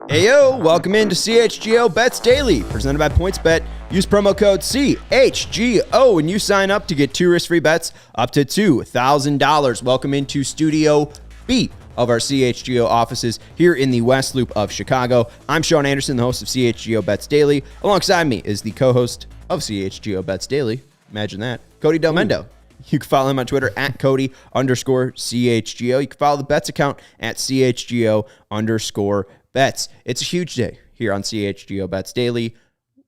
Heyo, welcome into CHGO Bets Daily, presented by PointsBet. Use promo code CHGO when you sign up to get 2 risk-free bets up to $2,000. Welcome into Studio B of our CHGO offices here in the West Loop of Chicago. I'm Sean Anderson, the host of CHGO Bets Daily. Alongside me is the co-host of CHGO Bets Daily. Imagine that. Cody Del Mendo. You can follow him on Twitter at Cody_CHGO. You can follow the Bets account at CHGO_Bets. It's a huge day here on CHGO Bets Daily.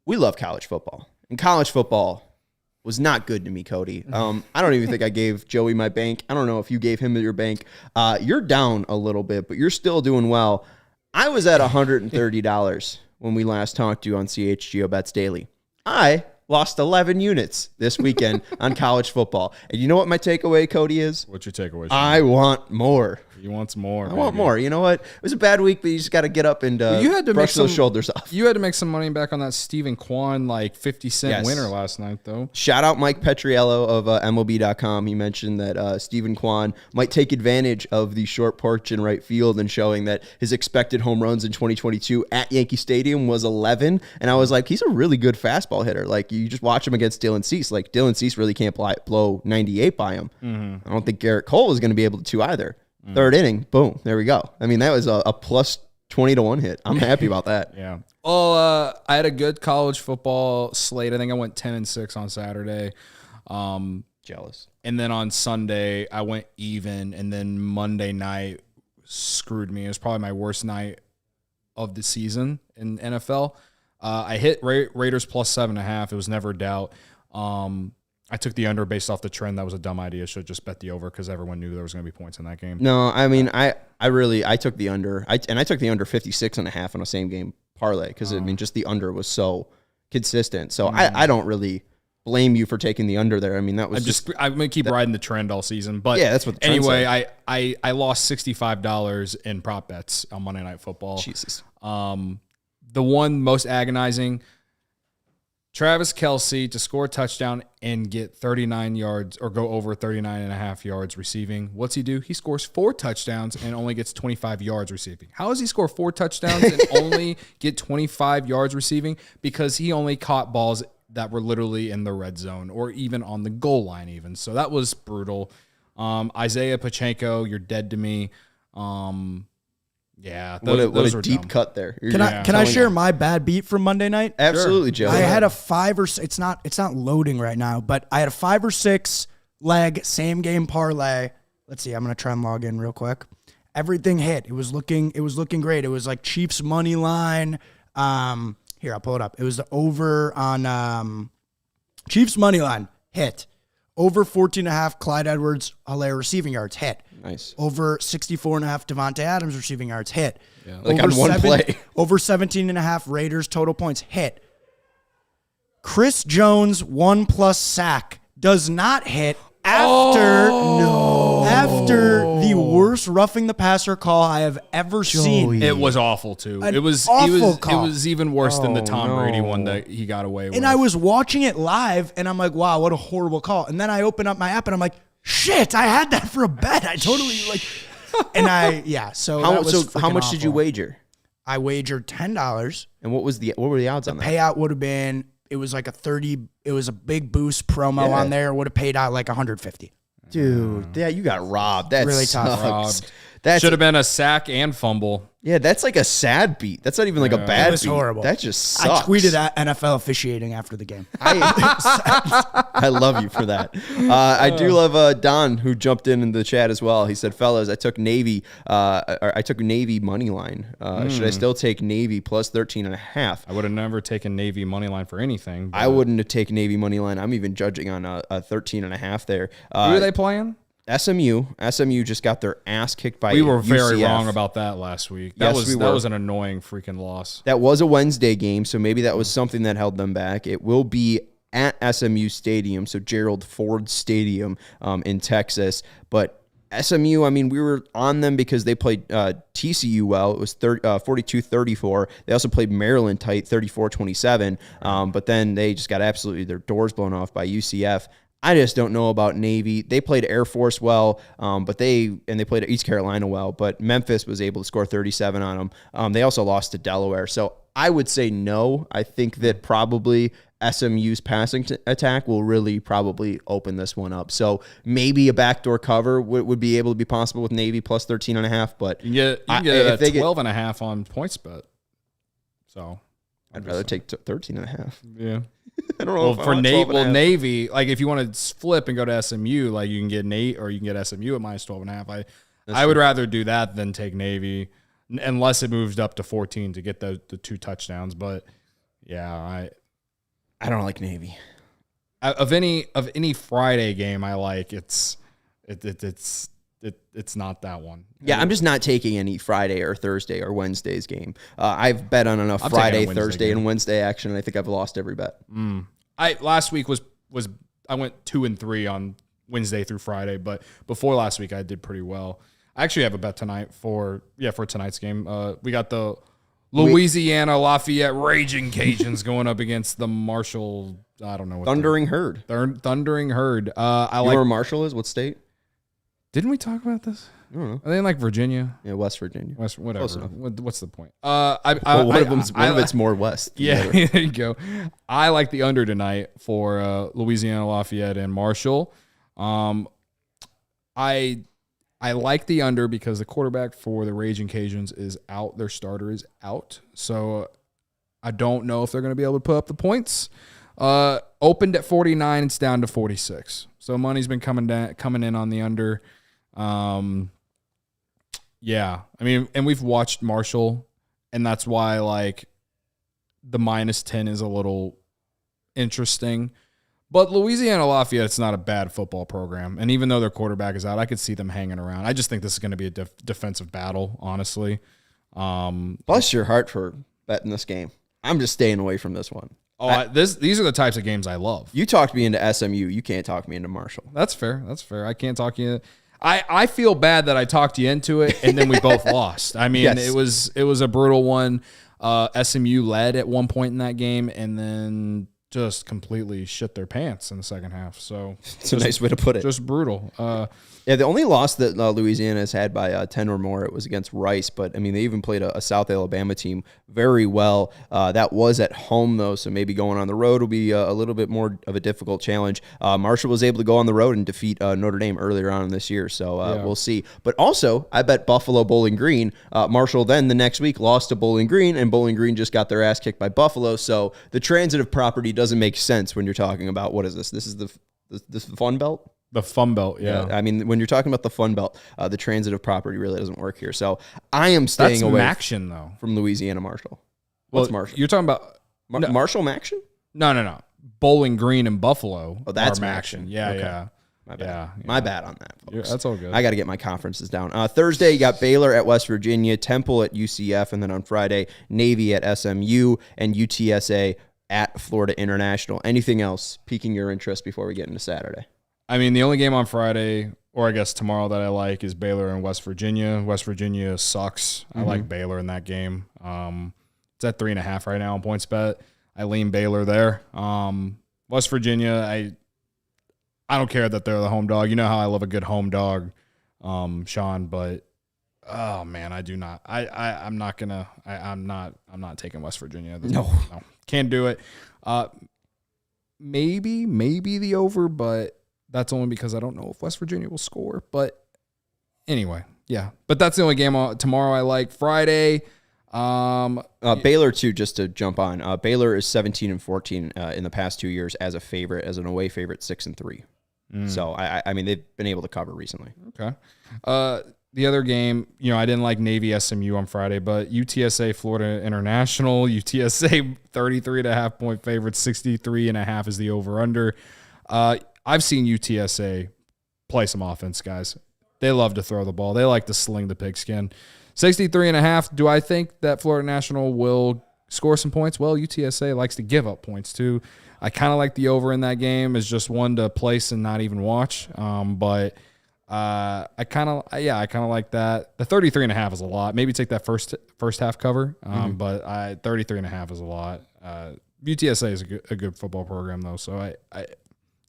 We love college football. And college football was not good to me, Cody. I don't even think I gave Joey my bank. I don't know if you gave him your bank. You're down a little bit, but you're still doing well. I was at $130 when we last talked to you on CHGO Bets Daily. I lost 11 units this weekend on college football. And you know what my takeaway, Cody, is? What's your takeaway, Sean? I want more. You want some more. I want more. You know what? It was a bad week, but you just got to get up and you had to brush those shoulders off. You had to make some money back on that Stephen Kwan, 50-cent winner last night, though. Shout out Mike Petriello of MLB.com. He mentioned that Stephen Kwan might take advantage of the short porch in right field and showing that his expected home runs in 2022 at Yankee Stadium was 11. And I was like, he's a really good fastball hitter. Like, you just watch him against Dylan Cease. Like, Dylan Cease really can't blow 98 by him. Mm-hmm. I don't think Garrett Cole is going to be able to either. Third inning, boom, there we go. I mean, that was a plus 20-1 hit. I'm happy about that. Yeah. Well, I had a good college football slate. I think I went 10-6 on Saturday. Jealous. And then on Sunday, I went even. And then Monday night screwed me. It was probably my worst night of the season in NFL. I hit Raiders plus 7.5. It was never a doubt. I took the under based off the trend. That was a dumb idea. Should have just bet the over because everyone knew there was going to be points in that game. No, I mean, I took the under. I took the under 56.5 on a same game parlay because, I mean, just the under was so consistent. So I don't really blame you for taking the under there. I mean, that was I'm going to keep riding the trend all season. But yeah, that's what the trend anyway, I lost $65 in prop bets on Monday Night Football. Jesus. The one most agonizing, Travis Kelce to score a touchdown and get 39 yards or go over 39.5 yards receiving. What's he do? He scores 4 touchdowns and only gets 25 yards receiving. How does he score 4 touchdowns and only get 25 yards receiving? Because he only caught balls that were literally in the red zone or even on the goal line even. So that was brutal. Isaiah Pacheco, you're dead to me. Yeah, what a deep cut there. Can I share my bad beat from Monday night? Absolutely, Joe. I had a 5 or 6. It's not loading right now, but I had a 5 or 6 leg same game parlay. Let's see. I'm gonna try and log in real quick. Everything hit. It was looking great. It was like Chiefs money line. Here, I'll pull it up. It was the over on Chiefs money line hit. Over 14.5 Clyde Edwards-Helaire receiving yards hit. Nice. Over 64.5 Devontae Adams receiving yards hit. Yeah. Like over on one play. Over 17.5 Raiders total points hit. Chris Jones 1+ sack does not hit after the worst roughing the passer call I have ever seen. It was awful too. It was even worse than the Tom Brady one that he got away with. And I was watching it live and I'm like, wow, what a horrible call. And then I open up my app and I'm like, shit, I had that for a bet. I totally so how much awful. did you wager? I wagered $10. And what were the odds on that? Payout would have been, it was like it was a big boost promo on there. Would have paid out like $150. Dude, yeah, you got robbed. That's really tough. Robbed. That should have been a sack and fumble. Yeah, that's like a sad beat. That's not even like a bad beat. Horrible. That just sucks. I tweeted at NFL officiating after the game. I love you for that. I do love Don, who jumped in the chat as well. He said, fellas, I took Navy money line. Should I still take Navy plus 13.5? I would have never taken Navy money line for anything. I wouldn't have taken Navy money line. I'm even judging on a 13.5 there. Who are they playing? SMU just got their ass kicked by We were very UCF. wrong about that last week. That was an annoying freaking loss. That was a Wednesday game, so maybe that was something that held them back. It will be at SMU Stadium, so Gerald Ford Stadium in Texas. But SMU, I mean, we were on them because they played TCU well. It was 42-34. They also played Maryland tight, 34-27. But then they just got absolutely their doors blown off by UCF. I just don't know about Navy. They played Air Force well, but they played East Carolina well, but Memphis was able to score 37 on them. They also lost to Delaware. So I would say no. I think that probably SMU's passing attack will really probably open this one up. So maybe a backdoor cover would be able to be possible with Navy plus 13.5. But you can get a 12.5 on PointsBet. So I'd rather take 13.5. Yeah. I don't know. Well, Navy, like if you want to flip and go to SMU, like you can get Nate or you can get SMU at minus 12.5. I would rather do that than take Navy, unless it moves up to 14 to get the 2 touchdowns. But yeah, I don't like Navy. Of any Friday game I like, it's not that one. Yeah, I'm just not taking any Friday or Thursday or Wednesday's game. I've bet on enough Friday, Thursday, and Wednesday action, and I think I've lost every bet. Last week was I went 2-3 on Wednesday through Friday, but before last week I did pretty well. I actually have a bet tonight for tonight's game. We got the Louisiana Lafayette Raging Cajuns going up against the Marshall. I don't know what Thundering Herd. Thundering Herd. Where Marshall is? What state? Didn't we talk about this? I don't know. Are they in like Virginia? Yeah, West Virginia. Whatever. What's the point? One of it's more west. Yeah, there you go. I like the under tonight for Louisiana Lafayette and Marshall. I like the under because the quarterback for the Raging Cajuns is out. Their starter is out. So I don't know if they're going to be able to put up the points. Opened at 49, it's down to 46. So money's been coming in on the under. Yeah. I mean, and we've watched Marshall, and that's why like the minus 10 is a little interesting. But Louisiana Lafayette, it's not a bad football program. And even though their quarterback is out, I could see them hanging around. I just think this is going to be a defensive battle, honestly. Bless your heart for betting this game. I'm just staying away from this one. These are the types of games I love. You talked me into SMU. You can't talk me into Marshall. That's fair. I can't talk you. I feel bad that I talked you into it, and then we both lost. I mean, yes. It was a brutal one. SMU led at one point in that game, and then just completely shit their pants in the second half. So it's a nice way to put it. Just brutal. Yeah, the only loss that Louisiana has had by 10 or more, it was against Rice. But, I mean, they even played a South Alabama team very well. That was at home, though, so maybe going on the road will be a little bit more of a difficult challenge. Marshall was able to go on the road and defeat Notre Dame earlier on this year, so we'll see. But also, I bet Buffalo Bowling Green. Marshall then the next week lost to Bowling Green, and Bowling Green just got their ass kicked by Buffalo. So the transitive property doesn't make sense when you're talking about, what is this? This is the Fun Belt? The Fun Belt, yeah. I mean, when you're talking about the Fun Belt, the transitive property really doesn't work here. So I am staying away though. From Louisiana Marshall. What's Marshall? You're talking about Marshall Maction? No. Bowling Green and Buffalo. Oh, that's Maction. Yeah, okay. Yeah. My bad. Yeah. My bad on that, folks. Yeah, that's all good. I got to get my conferences down. Thursday, you got Baylor at West Virginia, Temple at UCF, and then on Friday, Navy at SMU, and UTSA at Florida International. Anything else piquing your interest before we get into Saturday? I mean, the only game on Friday, or I guess tomorrow, that I like is Baylor and West Virginia. West Virginia sucks. I like Baylor in that game. It's at 3.5 right now on PointsBet. I lean Baylor there. West Virginia, I don't care that they're the home dog. You know how I love a good home dog, Sean. But oh man, I do not. I'm not taking West Virginia. No, can't do it. Maybe the over, but that's only because I don't know if West Virginia will score. But anyway, yeah. But that's the only game tomorrow I like. Friday, Baylor too. Just to jump on, Baylor is 17-14 in the past 2 years as a favorite, as an away favorite, 6-3. So I mean they've been able to cover recently. Okay. The other game, I didn't like Navy SMU on Friday, but UTSA Florida International, UTSA 33.5 point favorite, 63.5 is the over under. I've seen UTSA play some offense, guys. They love to throw the ball. They like to sling the pigskin. 63.5. Do I think that Florida National will score some points? Well, UTSA likes to give up points too. I kind of like the over in that game as just one to place and not even watch. But I kind of like that. The 33.5 is a lot. Maybe take that first half cover. But 33.5 is a lot. UTSA is a good football program though. So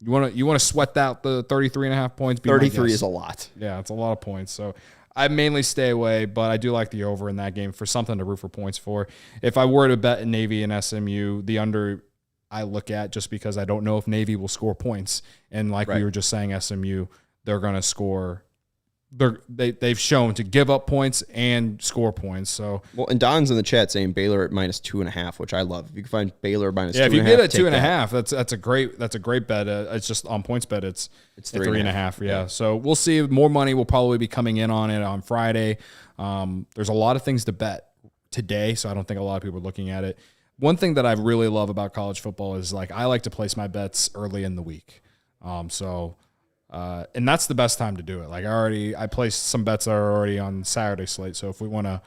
You want to sweat out the 33.5 points. 33 is a lot. Yeah, it's a lot of points. So I mainly stay away, but I do like the over in that game for something to root for points for. If I were to bet Navy and SMU, the under I look at just because I don't know if Navy will score points. And like we were just saying, SMU, they're going to score. They've shown to give up points and score points. So and Don's in the chat saying Baylor at -2.5, which I love. If you can find Baylor minus 2.5, if you get a 2.5, that's a great bet. It's just on points bet. It's 3.5. Yeah. So we'll see. More money will probably be coming in on it on Friday. There's a lot of things to bet today, so I don't think a lot of people are looking at it. One thing that I really love about college football is like I like to place my bets early in the week. And that's the best time to do it. Like I placed some bets that are already on Saturday slate. So if we want to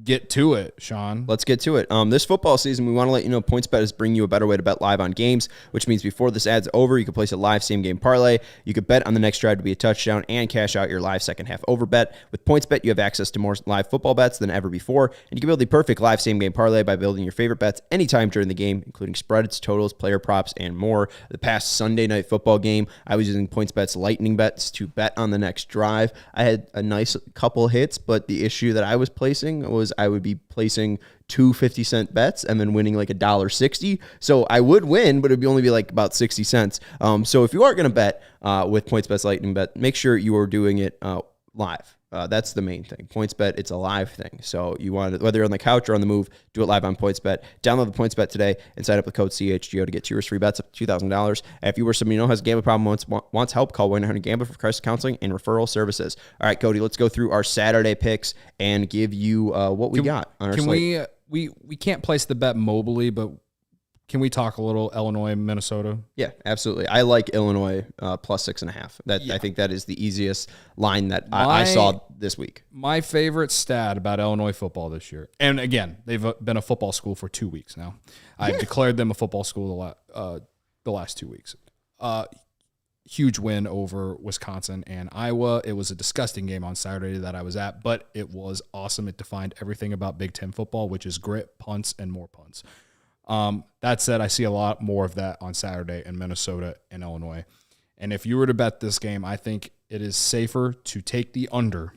get to it, Sean. Let's get to it. This football season, we want to let you know PointsBet is bringing you a better way to bet live on games, which means before this ad's over, you can place a live same-game parlay. You could bet on the next drive to be a touchdown and cash out your live second-half over bet. With PointsBet, you have access to more live football bets than ever before, and you can build the perfect live same-game parlay by building your favorite bets anytime during the game, including spreads, totals, player props, and more. The past Sunday night football game, I was using PointsBet's lightning bets to bet on the next drive. I had a nice couple hits, but the issue that I was placing was I would be placing two 50-cent bets and then winning like $1.60. So I would win, but it'd only be like about 60 cents. So if you are going to bet with PointsBet's lightning bet, make sure you are doing it live. That's the main thing. PointsBet, it's a live thing. So you want to, whether you're on the couch or on the move, do it live on PointsBet. Download the PointsBet today and sign up with code CHGO to get 2 free bets up to $2,000. If you or somebody you know has a gambling problem, wants help, call 1-800-GAMBLER for crisis counseling and referral services. All right, Cody, let's go through our Saturday picks and give you what we got on our slate. We can't place the bet mobily, but can we talk a little Illinois, Minnesota? Yeah, absolutely. I like Illinois plus 6.5. I think that is the easiest line that I saw this week. My favorite stat about Illinois football this year, and again, they've been a football school for 2 weeks now. I've declared them a football school the last 2 weeks. Huge win over Wisconsin and Iowa. It was a disgusting game on Saturday that I was at, but it was awesome. It defined everything about Big Ten football, which is grit, punts, and more punts. That said, I see a lot more of that on Saturday in Minnesota and Illinois. And if you were to bet this game, I think it is safer to take the under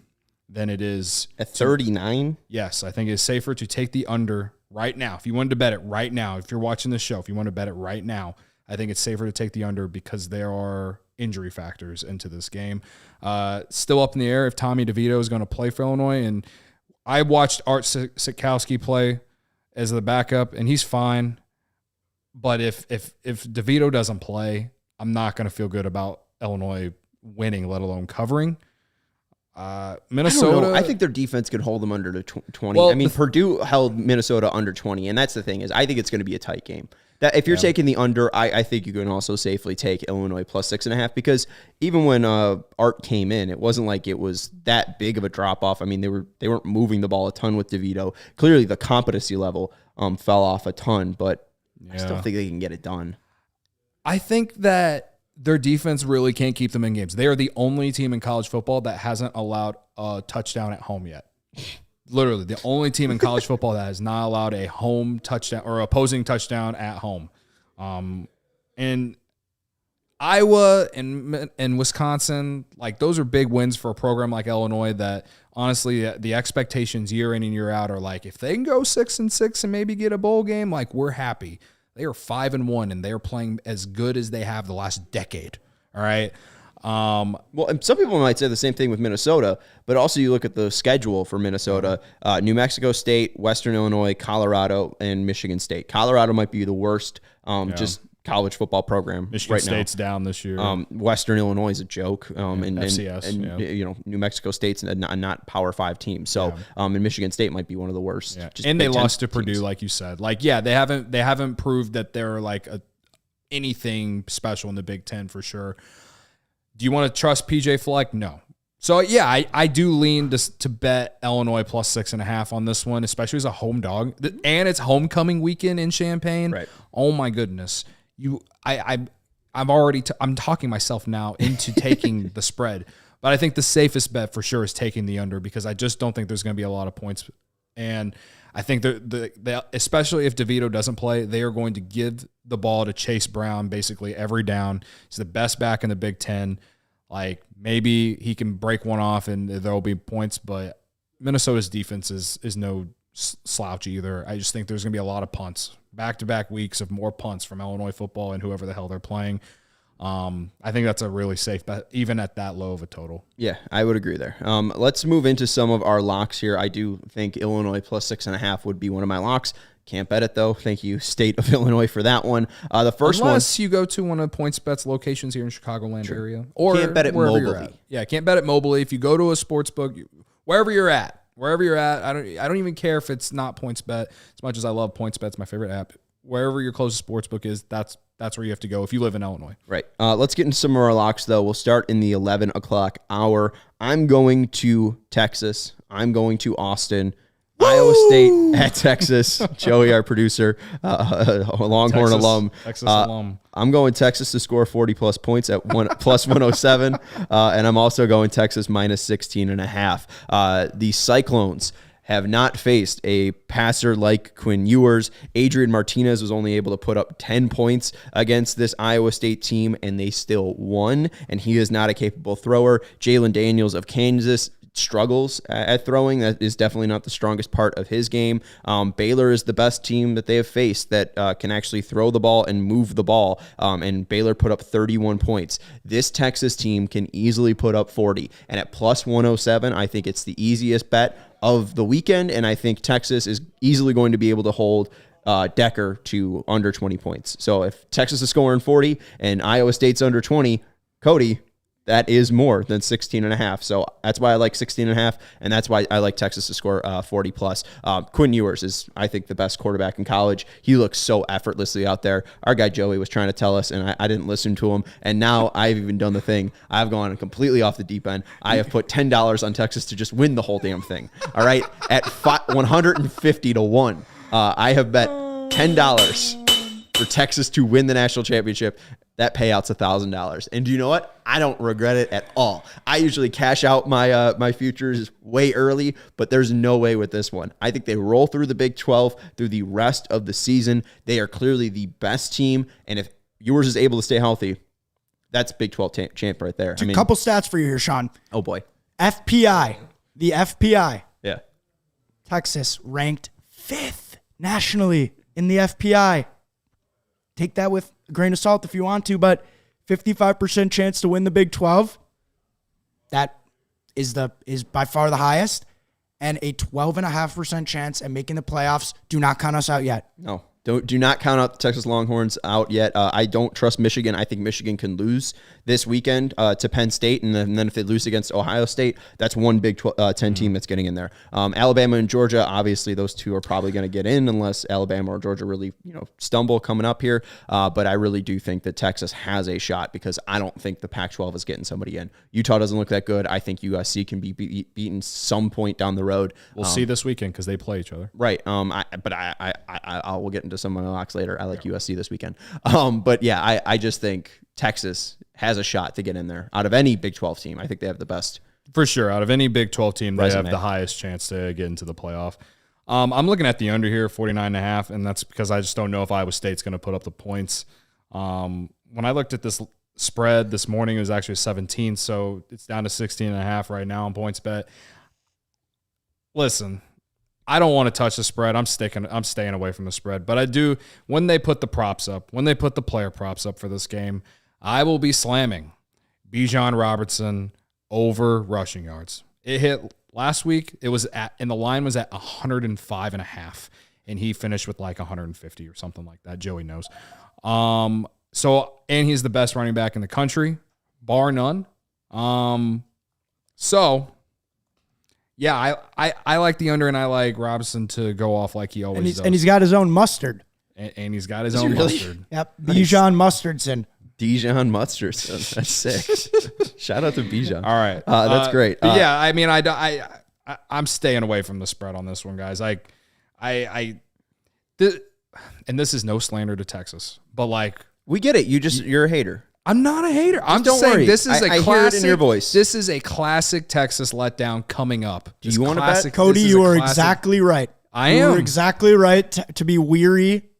than it is at 39. Yes, I think it's safer to take the under right now. If you wanted to bet it right now, if you're watching the show, if you want to bet it right now, I think it's safer to take the under because there are injury factors into this game. Still up in the air if Tommy DeVito is going to play for Illinois. And I watched Art Sikowski play as the backup, and he's fine. But if DeVito doesn't play, I'm not going to feel good about Illinois winning, let alone covering. Minnesota, I think their defense could hold them under the 20. Well, I mean, Purdue held Minnesota under 20, and that's the thing is I think it's going to be a tight game. That if you're taking the under, I think you can also safely take Illinois plus 6.5 because even when Art came in, it wasn't like it was that big of a drop off. I mean, they weren't moving the ball a ton with DeVito. Clearly, the competency level fell off a ton, but I still think they can get it done. I think that their defense really can't keep them in games. They are the only team in college football that hasn't allowed a touchdown at home yet. Literally, the only team in college football that has not allowed a home touchdown or opposing touchdown at home. And Iowa and Wisconsin, like those are big wins for a program like Illinois that honestly the expectations year in and year out are like if they can go 6-6 and maybe get a bowl game, like we're happy. They are 5-1 and they are playing as good as they have the last decade. All right. Well, and some people might say the same thing with Minnesota, but also you look at the schedule for Minnesota, New Mexico State, Western Illinois, Colorado, and Michigan State. Colorado might be the worst just college football program Michigan State's down this year. Western Illinois is a joke. And FCS, and you know, New Mexico State's a not Power 5 team. So, and Michigan State might be one of the worst. Yeah. And they lost to Purdue, like you said. Like, they haven't proved that they're like anything special in the Big Ten for sure. Do you want to trust PJ Fleck? No. So, I do lean to bet Illinois plus 6.5 on this one, especially as a home dog. And it's homecoming weekend in Champaign. Right. Oh, my goodness. I'm talking myself now into taking the spread. But I think the safest bet for sure is taking the under because I just don't think there's going to be a lot of points. And I think they especially if DeVito doesn't play, they are going to give the ball to Chase Brown basically every down. He's the best back in the Big Ten. Like, maybe he can break one off and there'll be points, but Minnesota's defense is no slouch either. I just think there's going to be a lot of punts, back-to-back weeks of more punts from Illinois football and whoever the hell they're playing. I think that's a really safe bet, even at that low of a total. Yeah, I would agree there. Let's move into some of our locks here. I do think Illinois plus 6.5 would be one of my locks. Can't bet it, though. Thank you, State of Illinois, for that one. The first Unless you go to one of PointsBet's locations here in Chicagoland area. Or can't bet it mobily. Yeah, can't bet it mobily. If you go to a sports book, wherever you're at, I don't even care if it's not PointsBet. As much as I love PointsBet, it's my favorite app. Wherever your closest sports book is, that's where you have to go if you live in Illinois. Right. Let's get into some of our locks, though. We'll start in the 11 o'clock hour. I'm going to Texas. I'm going to Austin. Woo! Iowa State at Texas. Joey, our producer, a Longhorn alum. Texas alum. I'm going Texas to score 40-plus points at plus 107, and I'm also going Texas minus 16.5. The Cyclones have not faced a passer like Quinn Ewers. Adrian Martinez was only able to put up 10 points against this Iowa State team, and they still won, and he is not a capable thrower. Jalen Daniels of Kansas struggles at throwing. That is definitely not the strongest part of his game. Baylor is the best team that they have faced that can actually throw the ball and move the ball, and Baylor put up 31 points. This Texas team can easily put up 40, and at plus 107, I think it's the easiest bet of the weekend, and I think Texas is easily going to be able to hold Decker to under 20 points. So if Texas is scoring 40 and Iowa State's under 20, Cody, that is more than 16.5. So that's why I like 16.5, and that's why I like Texas to score 40 plus. Quinn Ewers is, I think, the best quarterback in college. He looks so effortlessly out there. Our guy Joey was trying to tell us, and I didn't listen to him. And now I've even done the thing. I've gone completely off the deep end. I have put $10 on Texas to just win the whole damn thing. All right, at 150 to 1. I have bet $10 for Texas to win the national championship. That payout's $1,000. And do you know what? I don't regret it at all. I usually cash out my futures way early, but there's no way with this one. I think they roll through the Big 12 through the rest of the season. They are clearly the best team, and if Ewers is able to stay healthy, that's Big 12 champ right there. A couple stats for you here, Sean. Oh, boy. FPI. The FPI. Yeah. Texas ranked 5th nationally in the FPI. Take that with a grain of salt if you want to, but 55% chance to win the Big 12. That is by far the highest, and a 12.5% chance at making the playoffs. Do not count us out yet. No. Do not count out the Texas Longhorns out yet. I don't trust Michigan. I think Michigan can lose this weekend to Penn State, and then if they lose against Ohio State, that's one Big 10 team that's getting in there. Alabama and Georgia, obviously, those two are probably going to get in unless Alabama or Georgia really stumble coming up here. But I really do think that Texas has a shot because I don't think the Pac-12 is getting somebody in. Utah doesn't look that good. I think USC can be beaten some point down the road. We'll see this weekend because they play each other. Right. I will get into some of my locks later. I like USC this weekend. But yeah, I just think Texas has a shot to get in there. Out of any Big 12 team, I think they have the best. For sure. Out of any Big 12 team, they resume. have the highest chance to get into the playoff. I'm looking at the under here, 49.5, and that's because I just don't know if Iowa State's going to put up the points. When I looked at this spread this morning, it was actually 17, so it's down to 16.5 right now on PointsBet. Listen, I don't want to touch the spread. I'm staying away from the spread. But I do, when they put the props up, when they put the player props up for this game, I will be slamming Bijan Robertson over rushing yards. It hit last week. And the line was at 105.5, and he finished with like 150 or something like that. Joey knows. And he's the best running back in the country, bar none. Yeah, I like the under, and I like Robinson to go off like he always does. And he's got his own mustard. And he's got his own mustard. Yep, Bijan Mustardson. Dijon Mustardson. That's sick. Shout out to Bijan. All right. That's great. Yeah, I mean, I'm staying away from the spread on this one, guys. And this is no slander to Texas, but like, we get it. You're a hater. I'm not a hater. I'm just don't saying worry. This is a I classic. hear it in your voice. This is a classic Texas letdown coming up. Do you want to bet? Cody, you are exactly right. I am. You're exactly right to be weary.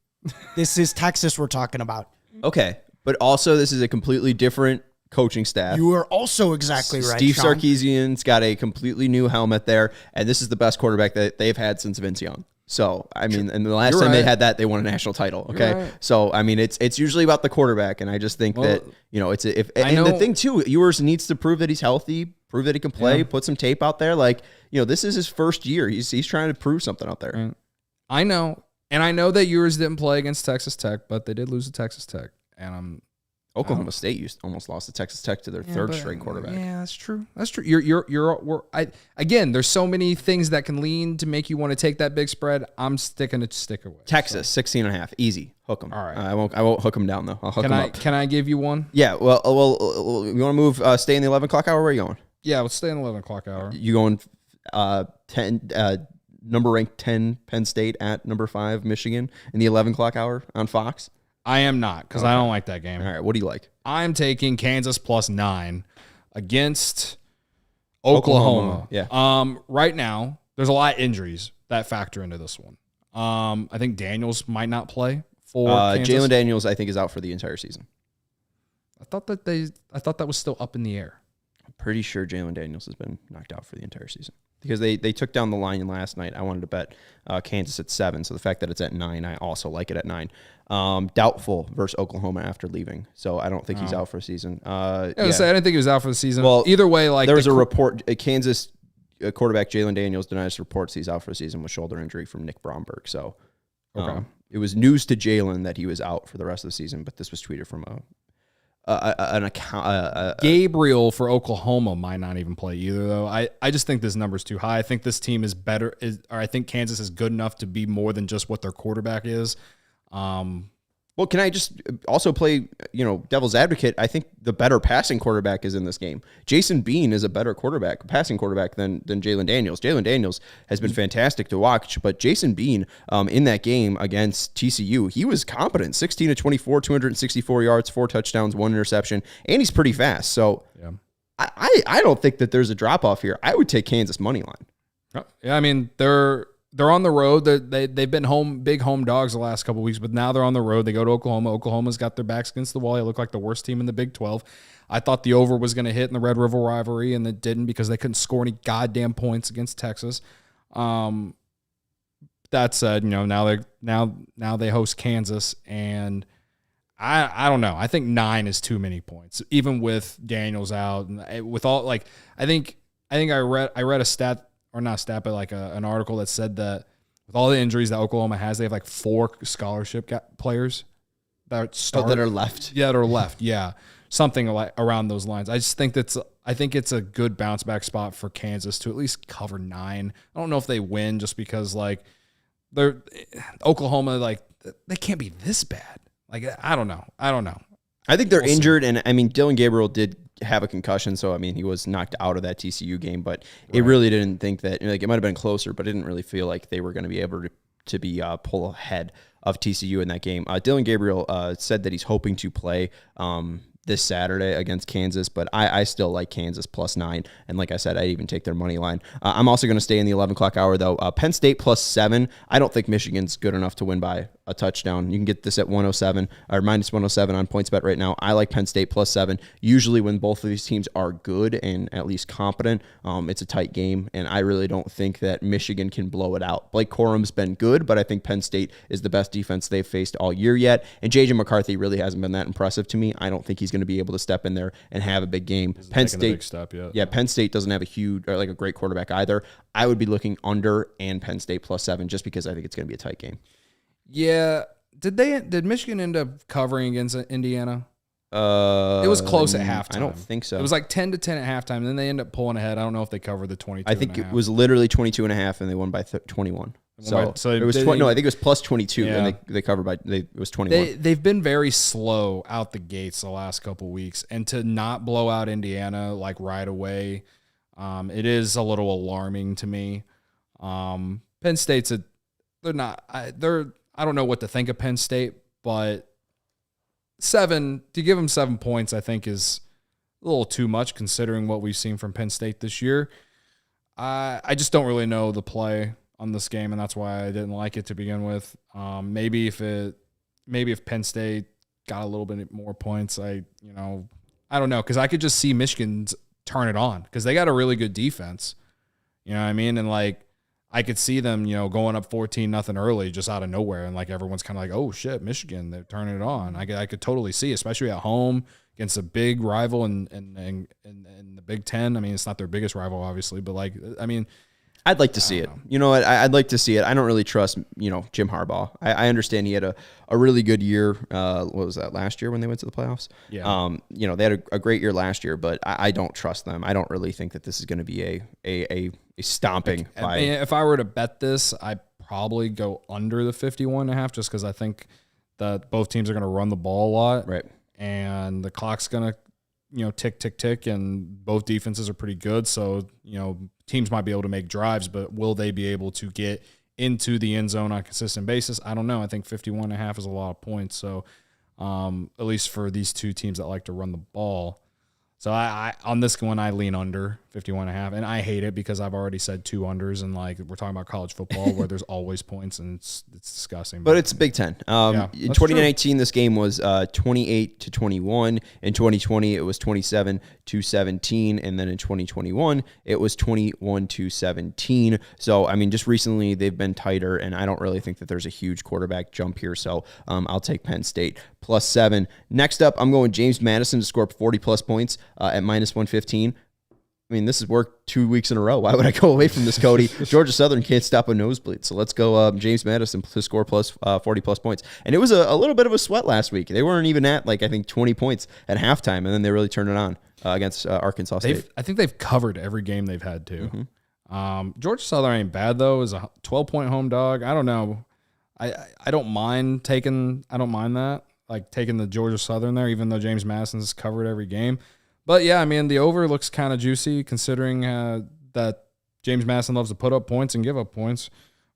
This is Texas we're talking about. Okay, but also this is a completely different coaching staff. You are also exactly right, Steve Sean. Sarkisian's got a completely new helmet there, and this is the best quarterback that they've had since Vince Young. So, I mean, and the last time they had that, they won a national title. Okay. Right. So, I mean, it's usually about the quarterback. And I just think that, the thing too, Ewers needs to prove that he's healthy, prove that he can play, put some tape out there. Like, this is his first year. He's trying to prove something out there. Right. I know. And I know that Ewers didn't play against Texas Tech, but they did lose to Texas Tech. And Oklahoma State almost lost to Texas Tech to their third straight quarterback. Yeah, that's true. That's true. Again, there's so many things that can lean to make you want to take that big spread. I'm sticking to stick away. Texas, 16.5. Easy. Hook them. All right. I won't hook them down, though. I'll hook them up. Can I give you one? Yeah. Well, you want to move, stay in the 11 o'clock hour? Where are you going? Yeah, let's stay in the 11 o'clock hour. You going 10, number ranked 10 Penn State at number 5 Michigan in the 11 o'clock hour on Fox? I am not, because I don't like that game. All right, what do you like? I'm taking Kansas +9 against Oklahoma. Yeah. Right now, there's a lot of injuries that factor into this one. I think Daniels might not play for Kansas. Jalen Daniels, I think, is out for the entire season. I thought that was still up in the air. I'm pretty sure Jalen Daniels has been knocked out for the entire season. Because they took down the line last night. I wanted to bet Kansas at 7. So the fact that it's at 9, I also like it at 9. Doubtful versus Oklahoma after leaving. So I don't think he's out for a season. I didn't think he was out for the season. Well, either way, there was a report. Kansas quarterback Jalen Daniels denies reports he's out for the season with shoulder injury from Nick Bromberg. So it was news to Jalen that he was out for the rest of the season. But this was tweeted from an account. Gabriel for Oklahoma might not even play either, though. I just think this number's too high. I think this team is better, or I think Kansas is good enough to be more than just what their quarterback is. Well, can I just also play, devil's advocate? I think the better passing quarterback is in this game. Jason Bean is a better passing quarterback than Jalen Daniels. Jalen Daniels has been fantastic to watch, but Jason Bean in that game against TCU, he was competent. 16 of 24, 264 yards, 4 touchdowns, 1 interception, and he's pretty fast. So I don't think that there's a drop-off here. I would take Kansas money line. Yeah, I mean, they're on the road. They've been big home dogs the last couple of weeks, but now they're on the road. They go to Oklahoma. Oklahoma's got their backs against the wall. They look like the worst team in the Big 12. I thought the over was going to hit in the Red River rivalry, and it didn't because they couldn't score any goddamn points against Texas. That said, now they host Kansas, and I don't know. I think 9 is too many points, even with Daniels out and with all I think I read a stat. Or not a stat, but like an article that said that with all the injuries that Oklahoma has, they have like 4 scholarship players that start. that are left. Yeah, that are left. Yeah, something like around those lines. I just think I think it's a good bounce back spot for Kansas to at least cover 9. I don't know if they win just because they're Oklahoma, they can't be this bad. I don't know. I think they're injured, and I mean Dylan Gabriel did have a concussion, so I mean he was knocked out of that TCU game, but it really didn't think that it might have been closer, but it didn't really feel like they were going to be able to be pull ahead of TCU in that game. Dylan Gabriel said that he's hoping to play this Saturday against Kansas, but I still like Kansas +9, and like I said, I'd even take their money line. I'm also going to stay in the 11 o'clock hour though. Penn State +7. I don't think Michigan's good enough to win by a touchdown. You can get this at 107 or -107 on PointsBet right now. I like Penn State +7. Usually when both of these teams are good and at least competent, it's a tight game, and I really don't think that Michigan can blow it out. Blake Corum's been good, but I think Penn State is the best defense they've faced all year yet, and J.J. McCarthy really hasn't been that impressive to me. I don't think he's going to be able to step in there and have a big game. Penn State, Penn State doesn't have a great quarterback either. I would be looking under and Penn State +7 just because I think it's going to be a tight game. Yeah. Did Michigan end up covering against Indiana? It was close at halftime. I don't think so. It was 10-10 at halftime, and then they ended up pulling ahead. I don't know if they covered the 22. I think it was literally 22.5, and they won by 21. So it was I think it was +22, and they covered by it was 21. They've been very slow out the gates the last couple weeks, and to not blow out Indiana right away, it is a little alarming to me. Penn State's I don't know what to think of Penn State, but to give them 7 points, I think is a little too much considering what we've seen from Penn State this year. I just don't really know the play. on this game, and that's why I didn't like it to begin with. Maybe if Penn State got a little bit more points, I don't know, because I could just see Michigan's turn it on because they got a really good defense. You know what I mean? And like I could see them, going up 14-0 early just out of nowhere, and like everyone's kind of like, oh shit, Michigan, they're turning it on. I could totally see, especially at home against a big rival in the Big Ten. I mean, it's not their biggest rival, obviously, but like, I mean, I'd like to see it. You know what? I'd like to see it. I don't really trust, Jim Harbaugh. I understand he had a really good year. What was that, last year when they went to the playoffs? Yeah. They had a great year last year, but I don't trust them. I don't really think that this is going to be a stomping. I mean, if I were to bet this, I'd probably go under the 51.5 just because I think that both teams are going to run the ball a lot. Right. And the clock's going to, tick, tick, tick, and both defenses are pretty good. So, teams might be able to make drives, but will they be able to get into the end zone on a consistent basis? I don't know. I think 51.5 is a lot of points. So, at least for these two teams that like to run the ball. So I on this one, I lean under 51.5, and I hate it because I've already said 2 unders, and like we're talking about college football where there's always points, and it's disgusting. But it's Big Ten. In 2019, this game was 28-21. In 2020, it was 27-17, and then in 2021, it was 21-17. So I mean, just recently they've been tighter, and I don't really think that there's a huge quarterback jump here. So I'll take Penn State +7. Next up, I'm going James Madison to score 40+ points at -115. I mean, this has worked 2 weeks in a row. Why would I go away from this, Cody? Georgia Southern can't stop a nosebleed. So let's go James Madison to score 40+ points. And it was a little bit of a sweat last week. They weren't even at, I think 20 points at halftime, and then they really turned it on against Arkansas State. I think they've covered every game they've had, too. Mm-hmm. Georgia Southern ain't bad, though. Is a 12-point home dog. I don't know. I don't mind that. Like taking the Georgia Southern there, even though James Madison's covered every game. But yeah, I mean, the over looks kind of juicy considering that James Madison loves to put up points and give up points.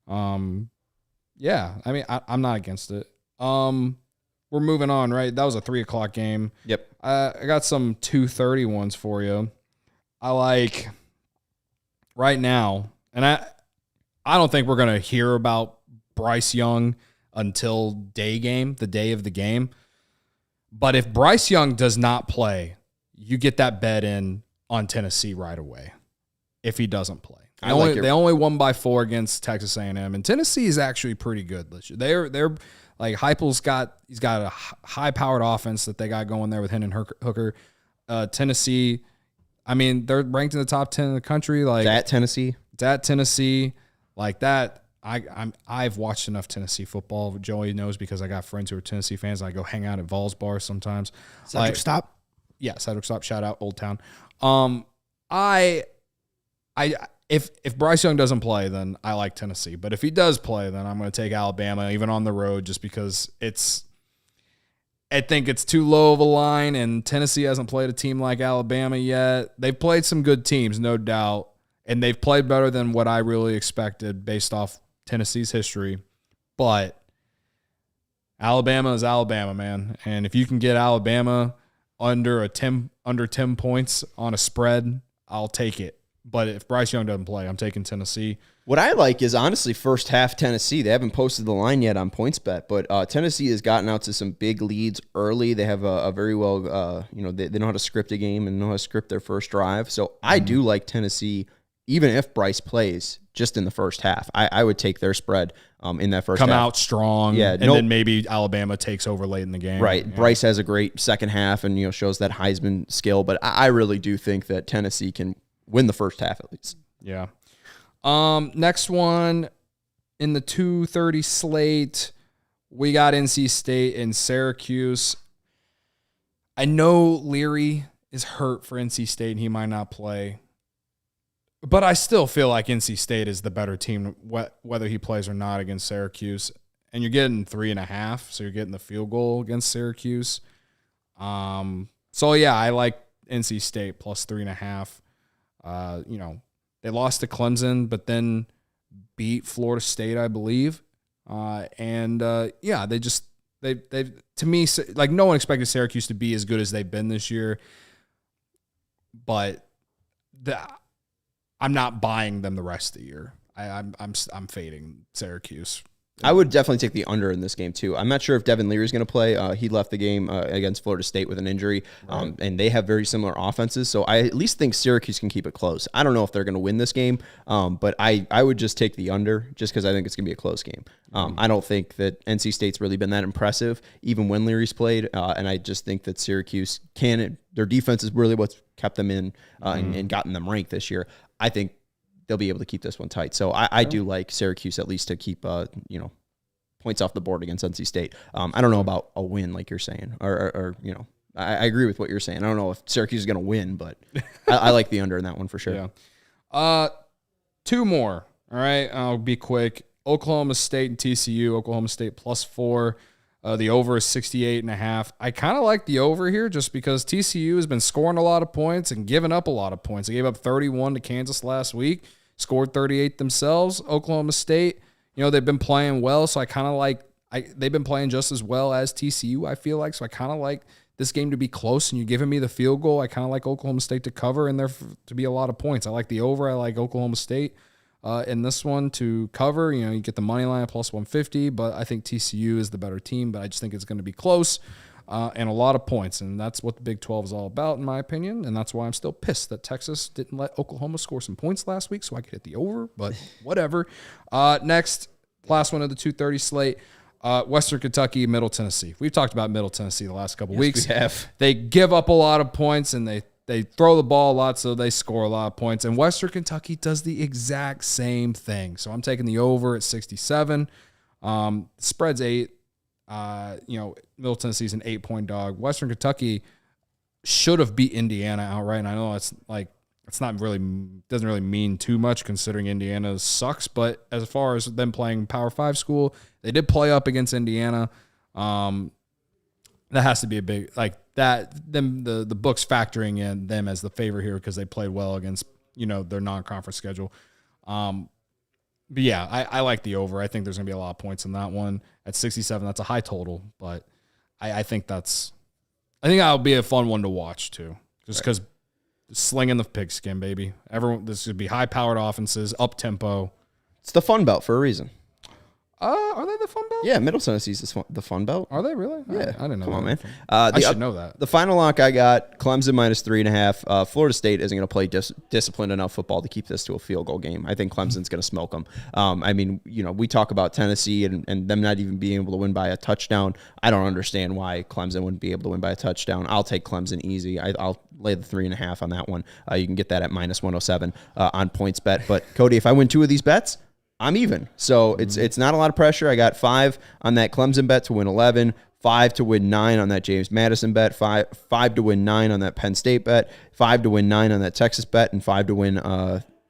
Yeah, I mean, I'm not against it. We're moving on, right? That was a 3:00 game. Yep. I got some 2:30 ones for you. I like right now, and I don't think we're going to hear about Bryce Young until the day of the game. But if Bryce Young does not play, you get that bet in on Tennessee right away if he doesn't play. They only won by 4 against Texas A&M, and Tennessee is actually pretty good this year. They're like Heupel's got a high-powered offense that they got going there with Hendon Hooker. Tennessee, I mean, they're ranked in the top 10 in the country. Like it's at Tennessee, like that. I've watched enough Tennessee football. Joey knows because I got friends who are Tennessee fans. And I go hang out at Vols Bar sometimes. Cedric Stop. Yeah, Cedric Stop. Shout out Old Town. If Bryce Young doesn't play, then I like Tennessee. But if he does play, then I'm going to take Alabama, even on the road, just because I think it's too low of a line, and Tennessee hasn't played a team like Alabama yet. They've played some good teams, no doubt, and they've played better than what I really expected based off Tennessee's history. But Alabama is Alabama, man. And if you can get Alabama under 10 points on a spread, I'll take it. But if Bryce Young doesn't play, I'm taking Tennessee. What I like is honestly first half Tennessee. They haven't posted the line yet on PointsBet, but Tennessee has gotten out to some big leads early. They have a very well, they know how to script a game and know how to script their first drive. So I do like Tennessee, even if Bryce plays just in the first half. I would take their spread in that first half. Come out strong, then maybe Alabama takes over late in the game. Right. Yeah. Bryce has a great second half and shows that Heisman skill, but I really do think that Tennessee can win the first half at least. Yeah. Next one in the 2:30 slate, we got NC State and Syracuse. I know Leary is hurt for NC State and he might not play, but I still feel like NC State is the better team whether he plays or not against Syracuse. And you're getting 3.5, so you're getting the field goal against Syracuse. So yeah, I like NC State plus 3.5. They lost to Clemson, but then beat Florida State, I believe. They to me, like, no one expected Syracuse to be as good as they've been this year, but I'm not buying them the rest of the year. I'm fading Syracuse. I would definitely take the under in this game, too. I'm not sure if Devin Leary is going to play. He left the game against Florida State with an injury, and they have very similar offenses. So I at least think Syracuse can keep it close. I don't know if they're going to win this game, but I would just take the under just because I think it's going to be a close game. I don't think that NC State's really been that impressive, even when Leary's played, and I just think that Syracuse their defense is really what's kept them in and gotten them ranked this year. I think they'll be able to keep this one tight. So I do like Syracuse at least to keep points off the board against NC State. I don't know about a win like you're saying, or I agree with what you're saying. I don't know if Syracuse is going to win, but I like the under in that one for sure. Yeah. 2 more. All right, I'll be quick. Oklahoma State and TCU. Oklahoma State +4. The over is 68.5. I kind of like the over here just because TCU has been scoring a lot of points and giving up a lot of points. They gave up 31 to Kansas last week, scored 38 themselves. Oklahoma State, they've been playing well, so I kind of like they've been playing just as well as TCU, I feel like. So I kind of like this game to be close, and you're giving me the field goal. I kind of like Oklahoma State to cover and there to be a lot of points. I like the over. I like Oklahoma State in this one to cover. You get the money line at +150, but I think TCU is the better team, but I just think it's going to be close and a lot of points, and that's what the Big 12 is all about, in my opinion, and that's why I'm still pissed that Texas didn't let Oklahoma score some points last week so I could hit the over, but whatever. Next, last one of the 2:30 slate, Western Kentucky, Middle Tennessee. We've talked about Middle Tennessee the last couple weeks. We have. They give up a lot of points, and they throw the ball a lot, so they score a lot of points. And Western Kentucky does the exact same thing. So I'm taking the over at 67. Spread's 8. Middle Tennessee's an 8-point dog. Western Kentucky should have beat Indiana outright. And I know it's not really, doesn't really mean too much considering Indiana sucks. But as far as them playing Power 5 school, they did play up against Indiana. That has to be a big, the books factoring in them as the favorite here because they played well against, their non-conference schedule. But yeah, I like the over. I think there's going to be a lot of points in that one. At 67, that's a high total, but I think that'll be a fun one to watch too. Just because slinging the pigskin, baby. This should be high-powered offenses, up-tempo. It's the Fun Belt for a reason. Are they the Fun Belt? Yeah, Middle Tennessee's the Fun Belt. Are they really? Yeah. I didn't know. Come on, man. I should know that. The final lock I got, Clemson -3.5. Florida State isn't going to play disciplined enough football to keep this to a field goal game. I think Clemson's going to smoke them. We talk about Tennessee and them not even being able to win by a touchdown. I don't understand why Clemson wouldn't be able to win by a touchdown. I'll take Clemson easy. I'll lay the 3.5 on that one. You can get that at -107 on PointsBet. But Cody, if I win 2 of these bets, I'm even. So it's not a lot of pressure. I got 5 on that Clemson bet to win 11, 5 to win 9 on that James Madison bet, 5 to win 9 on that Penn State bet, 5 to win 9 on that Texas bet, and 5 to win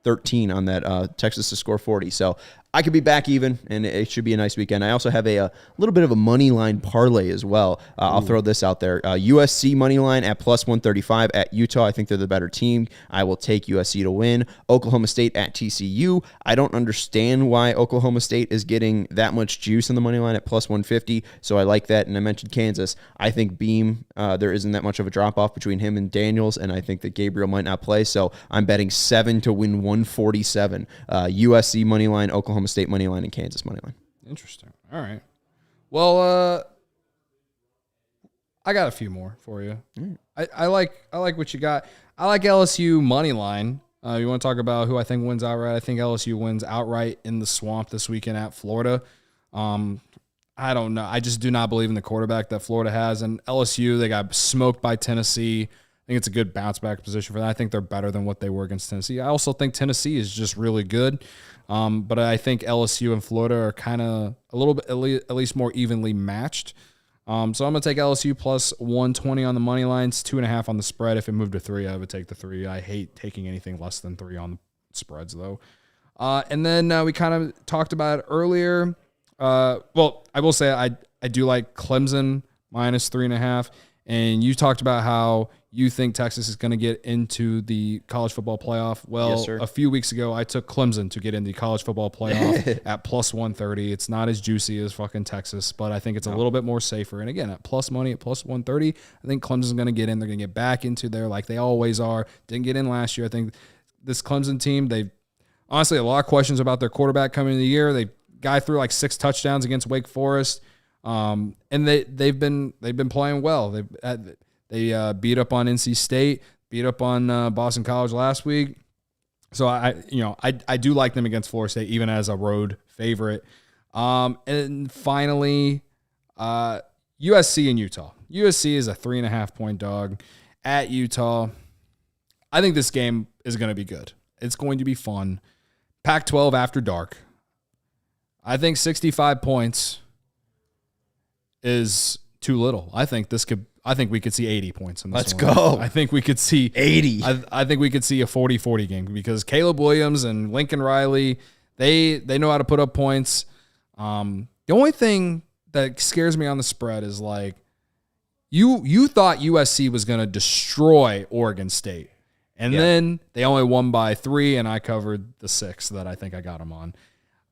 13 on that Texas to score 40. So I could be back even, and it should be a nice weekend. I also have a little bit of a money line parlay as well. I'll throw this out there. USC money line at +135 at Utah. I think they're the better team. I will take USC to win. Oklahoma State at TCU. I don't understand why Oklahoma State is getting that much juice in the money line at +150, so I like that. And I mentioned Kansas. I think Beam, there isn't that much of a drop-off between him and Daniels, and I think that Gabriel might not play, so I'm betting 7 to win 147. USC money line, Oklahoma State money line, and Kansas money line. Interesting. All right. Well, I got a few more for you. I like what you got. I like LSU money line. You want to talk about who I think wins outright? I think LSU wins outright in the Swamp this weekend at Florida. I don't know. I just do not believe in the quarterback that Florida has. And LSU, they got smoked by Tennessee. I think it's a good bounce back position for that. I think they're better than what they were against Tennessee. I also think Tennessee is just really good. But I think LSU and Florida are kind of a little bit, at least more evenly matched. So I'm going to take LSU +120 on the money lines, 2.5 on the spread. If it moved to 3, I would take the 3. I hate taking anything less than 3 on the spreads, though. And then we kind of talked about it earlier. Well, I will say I do like Clemson -3.5. And you talked about how you think Texas is going to get into the college football playoff. Well, yes, sir. A few weeks ago, I took Clemson to get in the college football playoff at +130. It's not as juicy as fucking Texas, but I think it's a little bit more safer. And again, at plus money, at +130, I think Clemson's going to get in. They're going to get back into there like they always are. Didn't get in last year. I think this Clemson team, honestly, a lot of questions about their quarterback coming into the year. Guy threw like 6 touchdowns against Wake Forest, and they've been playing well. They beat up on NC State, beat up on Boston College last week. So I do like them against Florida State, even as a road favorite. And finally, USC and Utah. USC is a 3.5-point dog at Utah. I think this game is going to be good. It's going to be fun. Pac-12 after dark. I think 65 points is too little. I think we could see 80 points in this Let's one. go. I think we could see 80. I think we could see a 40-40 game because Caleb Williams and Lincoln Riley, they know how to put up points. The only thing that scares me on the spread is like you thought USC was going to destroy Oregon State. And then they only won by 3, and I covered the 6 that I think I got them on.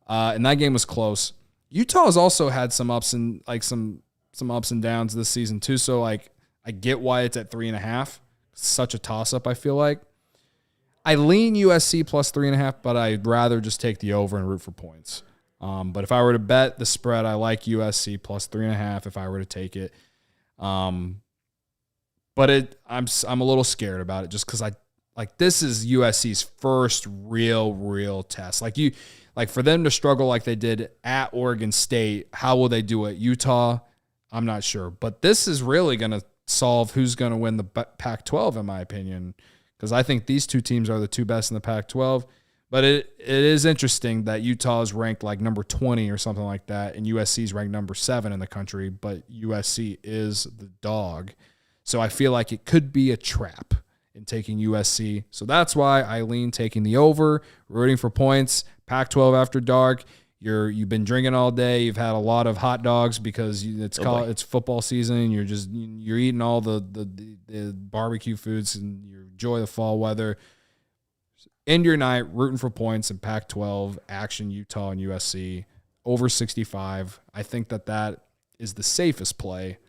And that game was close. Utah has also had some ups and ups and downs this season too. So like I get why it's at 3.5. Such a toss-up, I feel like. I lean USC plus 3.5, but I'd rather just take the over and root for points. But if I were to bet the spread, I like USC plus 3.5 if I were to take it. But I'm a little scared about it just because this is USC's first real test. Like for them to struggle like they did at Oregon State, how will they do it? Utah, I'm not sure. But this is really going to solve who's going to win the Pac-12, in my opinion, because I think these two teams are the two best in the Pac-12. But it is interesting that Utah is ranked like number 20 or something like that, and USC is ranked number 7 in the country, but USC is the dog. So I feel like it could be a trap in taking USC. So that's why I lean taking the over, rooting for points. Pac-12 after dark. You've been drinking all day. You've had a lot of hot dogs because it's football season. You're eating all the barbecue foods and you enjoy the fall weather. End your night rooting for points in Pac-12 action, Utah and USC over 65. I think that is the safest play.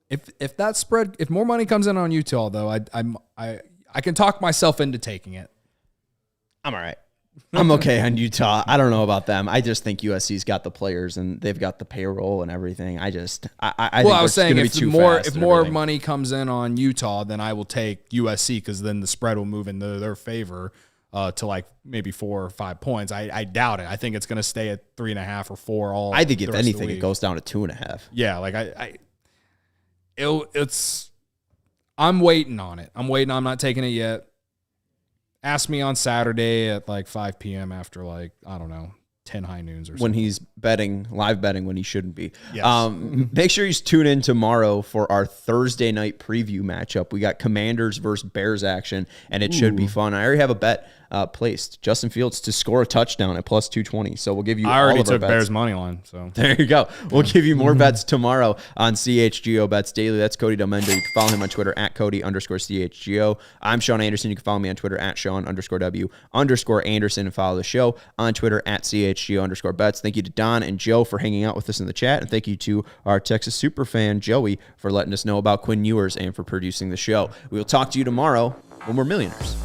If that spread, if more money comes in on Utah though, I can talk myself into taking it. I'm all right. I'm okay on Utah. I don't know about them. I just think USC's got the players and they've got the payroll and everything. I think I was saying if more everything. money comes in on Utah, then I will take USC because then the spread will move into their favor to like maybe 4 or 5 points. I doubt it. I think it's going to stay at 3.5 or 4 all. I think if anything, it goes down to 2.5. Yeah, like I'm waiting on it. I'm not taking it yet. Ask me on Saturday at like 5 p.m. after like, I don't know, 10 high noons or something. When he's live betting when he shouldn't be. Yes. Make sure you tune in tomorrow for our Thursday night preview matchup. We got Commanders versus Bears action, and it should be fun. I already have a bet placed. Justin Fields to score a touchdown at plus 220. So we'll give you all of our bets. I already took Bears money line. So there you go. We'll give you more bets tomorrow on CHGO Bets Daily. That's Cody Delmendo. You can follow him on Twitter at Cody_CHGO. I'm Sean Anderson. You can follow me on Twitter at Sean_W_Anderson and follow the show on Twitter at CHGO_Bets. Thank you to Don and Joe for hanging out with us in the chat. And thank you to our Texas superfan, Joey, for letting us know about Quinn Ewers and for producing the show. We will talk to you tomorrow when we're millionaires.